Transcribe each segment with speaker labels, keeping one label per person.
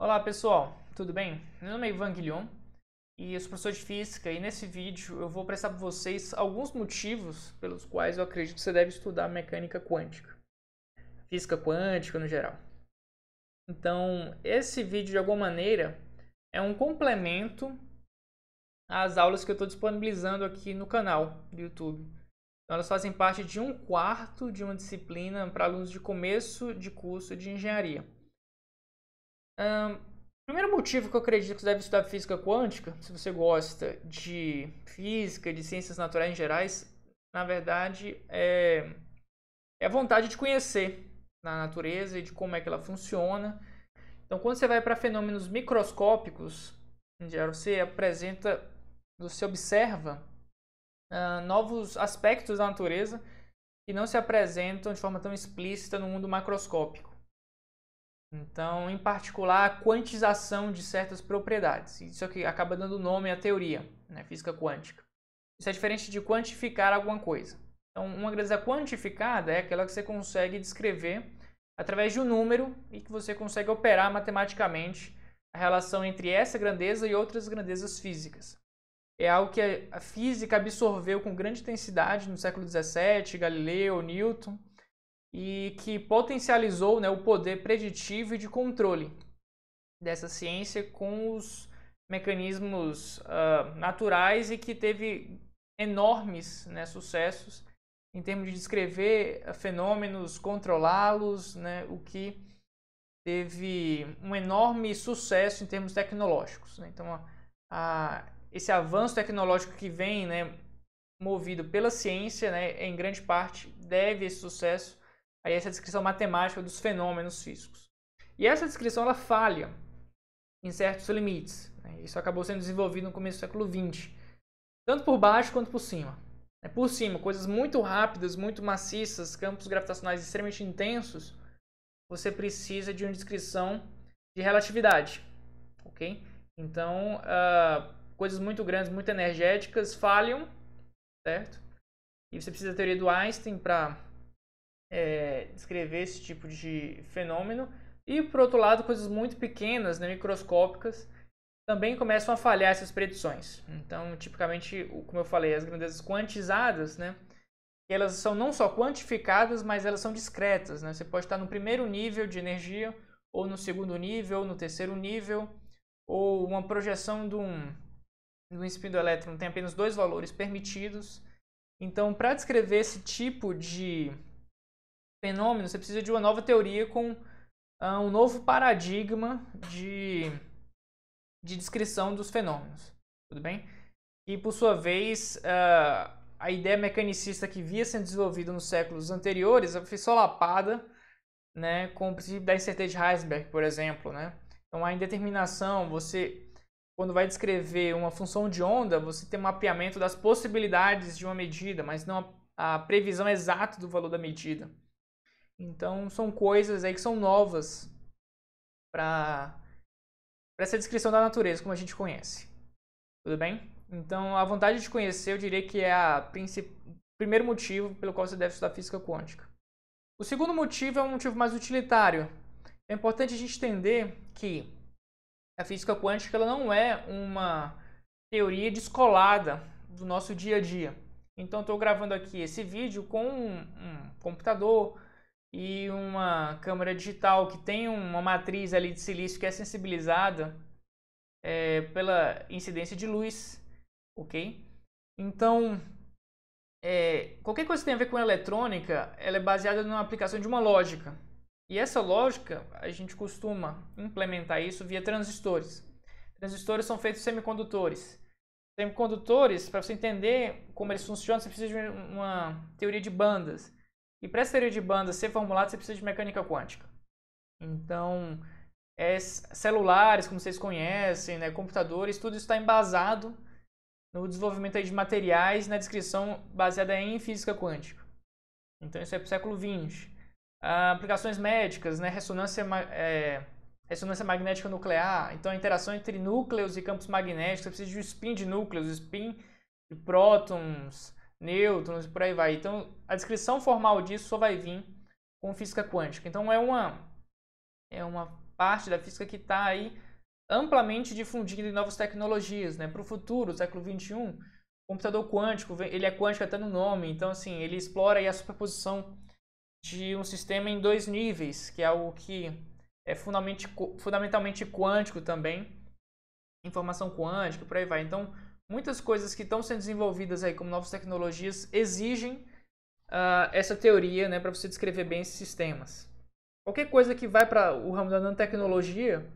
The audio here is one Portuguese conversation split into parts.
Speaker 1: Olá pessoal, tudo bem? Meu nome é Ivan Guilhom e eu sou professor de Física e nesse vídeo eu vou apresentar para vocês alguns motivos pelos quais eu acredito que você deve estudar mecânica quântica, física quântica no geral. Então, esse vídeo de alguma maneira é um complemento às aulas que eu estou disponibilizando aqui no canal do YouTube. Então, elas fazem parte de um quarto de uma disciplina para alunos de começo de curso de engenharia. O primeiro motivo que eu acredito que você deve estudar física quântica, se você gosta de física, de ciências naturais em gerais, na verdade é a vontade de conhecer a natureza e de como é que ela funciona. Então, quando você vai para fenômenos microscópicos, em geral, você observa novos aspectos da natureza que não se apresentam de forma tão explícita no mundo macroscópico. Então, em particular, a quantização de certas propriedades. Isso aqui acaba dando nome à teoria, né, física quântica. Isso é diferente de quantificar alguma coisa. Então, uma grandeza quantificada é aquela que você consegue descrever através de um número e que você consegue operar matematicamente a relação entre essa grandeza e outras grandezas físicas. É algo que a física absorveu com grande intensidade no século XVII, Galileu, Newton, e que potencializou, né, o poder preditivo e de controle dessa ciência com os mecanismos naturais e que teve enormes, né, sucessos em termos de descrever fenômenos, controlá-los, né, o que teve um enorme sucesso em termos tecnológicos. Né? Então, esse avanço tecnológico que vem, né, movido pela ciência, né, em grande parte deve esse sucesso a essa descrição matemática dos fenômenos físicos. E essa descrição ela falha em certos limites. Né? Isso acabou sendo desenvolvido no começo do século XX, tanto por baixo quanto por cima. Por cima, coisas muito rápidas, muito maciças, campos gravitacionais extremamente intensos, você precisa de uma descrição de relatividade, ok? Então, coisas muito grandes, muito energéticas falham, certo? E você precisa da teoria do Einstein para descrever esse tipo de fenômeno. E, por outro lado, coisas muito pequenas, né, microscópicas, também começam a falhar essas predições. Então, tipicamente, como eu falei, as grandezas quantizadas, né, elas são não só quantificadas, mas elas são discretas. Né? Você pode estar no primeiro nível de energia, ou no segundo nível, ou no terceiro nível, ou uma projeção de um spin do elétron tem apenas dois valores permitidos. Então, para descrever esse tipo de fenômeno, você precisa de uma nova teoria com um novo paradigma de descrição dos fenômenos, tudo bem? E, por sua vez, a ideia mecanicista que via sendo desenvolvida nos séculos anteriores foi solapada, né, com o princípio da incerteza de Heisenberg, por exemplo. Né? Então, a indeterminação, quando vai descrever uma função de onda, você tem um mapeamento das possibilidades de uma medida, mas não a previsão exata do valor da medida. Então, são coisas aí que são novas para essa descrição da natureza, como a gente conhece. Tudo bem? Então, a vontade de conhecer, eu diria que é o primeiro motivo pelo qual você deve estudar física quântica. O segundo motivo é um motivo mais utilitário. É importante a gente entender que a física quântica ela não é uma teoria descolada do nosso dia a dia. Então, estou gravando aqui esse vídeo com um computador e uma câmera digital que tem uma matriz ali de silício que é sensibilizada pela incidência de luz, ok? Então, qualquer coisa que tenha a ver com eletrônica, ela é baseada na aplicação de uma lógica. E essa lógica, a gente costuma implementar isso via transistores. Transistores são feitos de semicondutores. Semicondutores, para você entender como eles funcionam, você precisa de uma teoria de bandas. E para essa teoria de bandas ser formulada, você precisa de mecânica quântica. Então, celulares, como vocês conhecem, né, computadores, tudo isso está embasado no desenvolvimento aí de materiais, na descrição baseada em física quântica. Então, isso é para o século XX. Aplicações médicas, né, ressonância magnética nuclear. Então, a interação entre núcleos e campos magnéticos, você precisa de um spin de núcleos, spin de prótons, nêutrons e por aí vai. Então, a descrição formal disso só vai vir com física quântica. Então, é uma parte da física que está aí amplamente difundida em novas tecnologias, né? Para o futuro, século XXI, o computador quântico, ele é quântico até no nome, então assim, ele explora aí a superposição de um sistema em 2 níveis, que é algo que é fundamentalmente quântico também, informação quântica, por aí vai. Então, muitas coisas que estão sendo desenvolvidas aí como novas tecnologias exigem essa teoria, né, para você descrever bem esses sistemas. Qualquer coisa que vai para o ramo da nanotecnologia,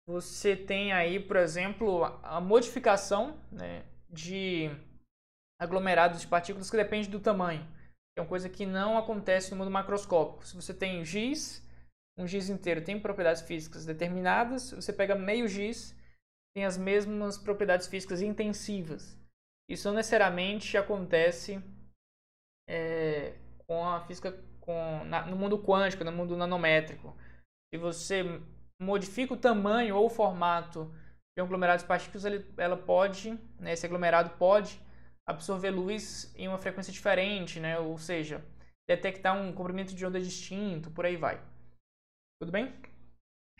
Speaker 1: você tem aí, por exemplo, a modificação, né, de aglomerados de partículas que depende do tamanho. É uma coisa que não acontece no mundo macroscópico. Se você tem giz, um giz inteiro tem propriedades físicas determinadas, você pega meio giz, tem as mesmas propriedades físicas intensivas. Isso não necessariamente acontece com a física no mundo quântico, no mundo nanométrico. Se você modifica o tamanho ou o formato de um aglomerado de partículas, esse aglomerado pode absorver luz em uma frequência diferente, né? Ou seja, detectar um comprimento de onda distinto, por aí vai. Tudo bem?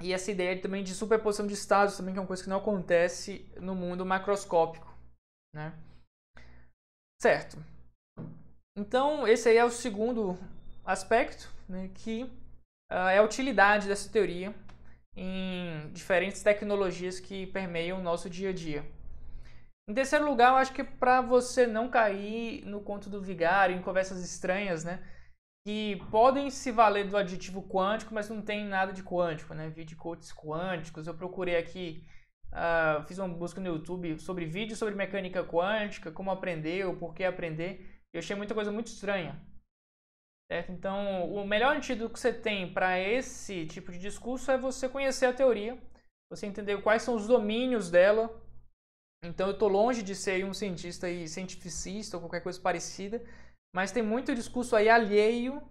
Speaker 1: E essa ideia também de superposição de estados também, que é uma coisa que não acontece no mundo macroscópico, né? Certo. Então, esse aí é o segundo aspecto, né, que é a utilidade dessa teoria em diferentes tecnologias que permeiam o nosso dia a dia. Em terceiro lugar, eu acho que para você não cair no conto do vigário, em conversas estranhas, né, que podem se valer do aditivo quântico, mas não tem nada de quântico, né, vídeo coaches quânticos. Eu procurei aqui, fiz uma busca no YouTube sobre vídeos sobre mecânica quântica, como aprender, ou por que aprender. Eu achei muita coisa muito estranha. Certo? Então, o melhor antídoto que você tem para esse tipo de discurso é você conhecer a teoria, você entender quais são os domínios dela. Então, eu estou longe de ser um cientista e cientificista ou qualquer coisa parecida, mas tem muito discurso aí alheio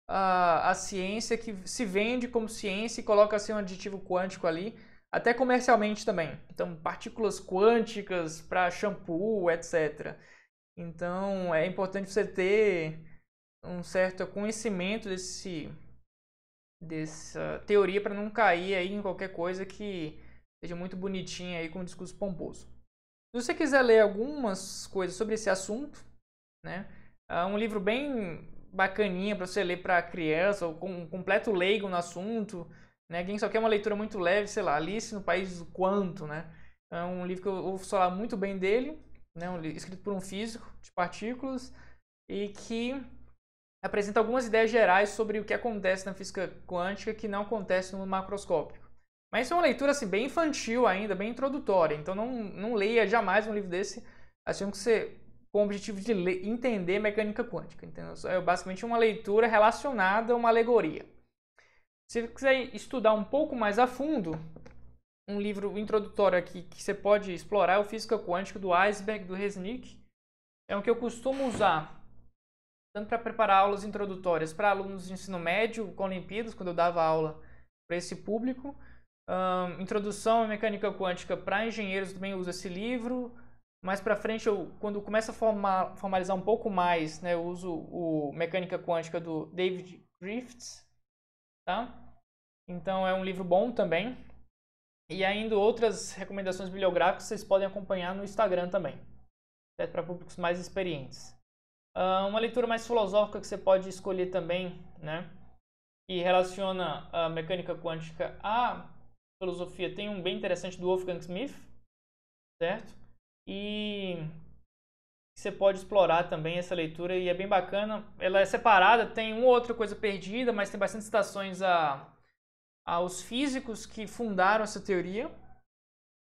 Speaker 1: à ciência que se vende como ciência e coloca assim um aditivo quântico ali, até comercialmente também. Então, partículas quânticas para shampoo, etc. Então, é importante você ter um certo conhecimento dessa teoria para não cair aí em qualquer coisa que seja muito bonitinha aí com um discurso pomposo. Se você quiser ler algumas coisas sobre esse assunto, né, é um livro bem bacaninha para você ler para criança ou com um completo leigo no assunto, né, quem só quer uma leitura muito leve, sei lá, Alice no País do Quanto, né, é um livro que eu ouço falar muito bem dele, né, escrito por um físico de partículas e que apresenta algumas ideias gerais sobre o que acontece na física quântica que não acontece no mundo macroscópico. Mas isso é uma leitura assim, bem infantil ainda, bem introdutória. Então não leia jamais um livro desse achando que você com o objetivo de entender mecânica quântica. Entendeu? É basicamente uma leitura relacionada a uma alegoria. Se você quiser estudar um pouco mais a fundo, um livro introdutório aqui que você pode explorar é o Física Quântica do Iceberg, do Resnick. É um que eu costumo usar tanto para preparar aulas introdutórias para alunos de ensino médio com Olimpíadas, quando eu dava aula para esse público. Introdução à mecânica quântica para engenheiros, também uso esse livro. Mais para frente, quando começa a formalizar um pouco mais, né, eu uso o Mecânica Quântica do David Griffiths. Tá? Então é um livro bom também. E ainda outras recomendações bibliográficas vocês podem acompanhar no Instagram também, para públicos mais experientes. Uma leitura mais filosófica que você pode escolher também, né, que relaciona a mecânica quântica à filosofia, tem um bem interessante do Wolfgang Smith, certo? E você pode explorar também essa leitura e é bem bacana. Ela é separada, tem uma ou outra coisa perdida, mas tem bastante citações aos físicos que fundaram essa teoria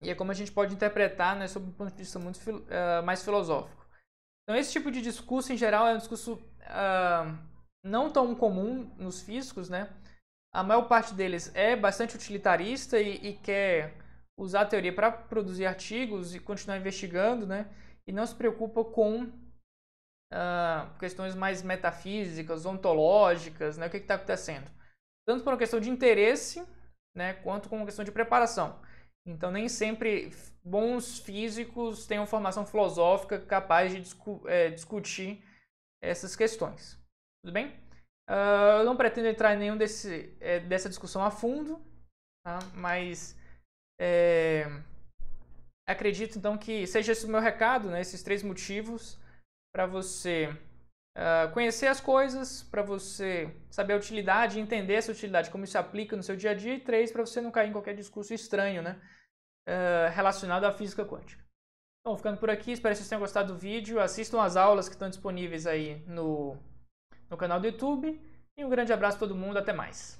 Speaker 1: e é como a gente pode interpretar, né, sob um ponto de vista muito mais filosófico. Então, esse tipo de discurso, em geral, é um discurso não tão comum nos físicos, né? A maior parte deles é bastante utilitarista e quer usar a teoria para produzir artigos e continuar investigando, né? E não se preocupa com questões mais metafísicas, ontológicas, né? O que está acontecendo? Tanto por uma questão de interesse, né? Quanto por uma questão de preparação. Então, nem sempre bons físicos têm uma formação filosófica capaz de discutir essas questões. Tudo bem? Eu não pretendo entrar em nenhum dessa discussão a fundo, tá? Mas acredito então que seja esse o meu recado, né? Esses 3 motivos para você conhecer as coisas, para você saber a utilidade, entender essa utilidade, como isso se aplica no seu dia a dia, e 3, para você não cair em qualquer discurso estranho, né? Relacionado à física quântica. Então, ficando por aqui, espero que vocês tenham gostado do vídeo, assistam as aulas que estão disponíveis aí no canal do YouTube, e um grande abraço a todo mundo, até mais!